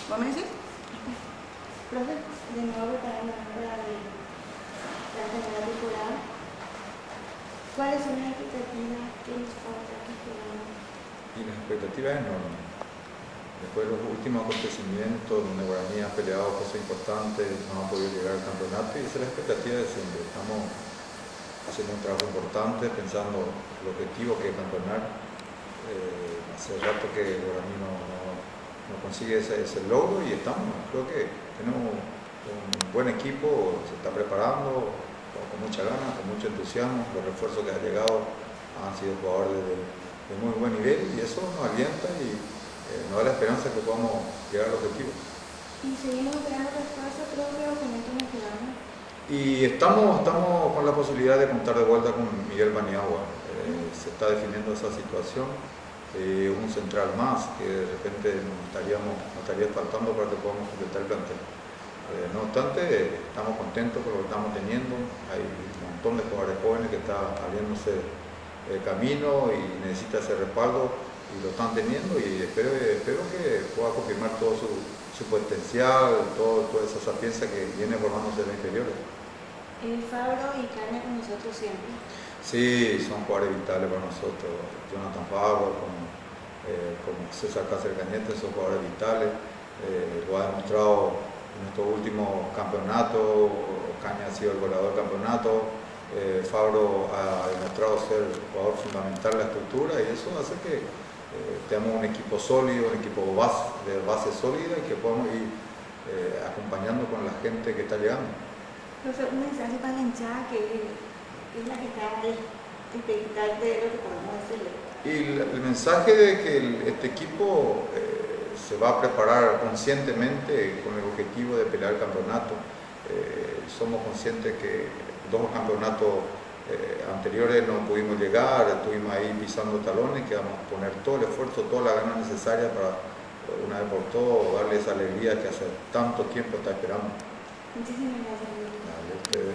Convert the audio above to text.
¿Vos me decís? Profe, de nuevo preparando para la primera temporada. ¿Cuáles son las expectativas que nos falta que esperamos? Y la expectativa es enorme. Después de los últimos acontecimientos donde Guaraní ha peleado cosas importantes, no ha podido llegar al campeonato y esa es la expectativa de siempre. Estamos haciendo un trabajo importante, pensando el objetivo que es campeonar. Hace rato que Guaraní no consigue ese logro y creo que tenemos un buen equipo, se está preparando con mucha ganas, con mucho entusiasmo. Los refuerzos que han llegado han sido jugadores de muy buen nivel y eso nos alienta y nos da la esperanza que podamos llegar al objetivo. ¿Y seguimos esperando refuerzos propios con estos nos quedamos? Y estamos con la posibilidad de contar de vuelta con Miguel Paniagua. Se está definiendo esa situación. Un central más que de repente nos estaría faltando para que podamos completar el plantel. No obstante, estamos contentos con lo que estamos teniendo. Hay un montón de jugadores jóvenes que están abriéndose camino y necesita ese respaldo y lo están teniendo y espero que pueda confirmar todo su potencial, toda esa sapiencia que viene formándose en los inferiores. Fabro y Caña con nosotros siempre. Sí, son jugadores vitales para nosotros. Jonathan Fabro, como César Cáceres Cañete, son jugadores vitales. Lo ha demostrado en estos últimos campeonatos. Caña ha sido el goleador del campeonato. Fabro ha demostrado ser jugador fundamental en la estructura y eso hace que tengamos un equipo sólido, un equipo de base sólida y que podamos ir acompañando con la gente que está llegando. Entonces, un mensaje para la hinchada que es la que está expectante de lo que podemos hacerle. Y el mensaje de que este equipo se va a preparar conscientemente con el objetivo de pelear el campeonato. Somos conscientes que 2 campeonatos anteriores no pudimos llegar, estuvimos ahí pisando talones, que vamos a poner todo el esfuerzo, toda la gana necesaria para una vez por todo darle esa alegría que hace tanto tiempo está esperando. Muchísimas gracias. Dale,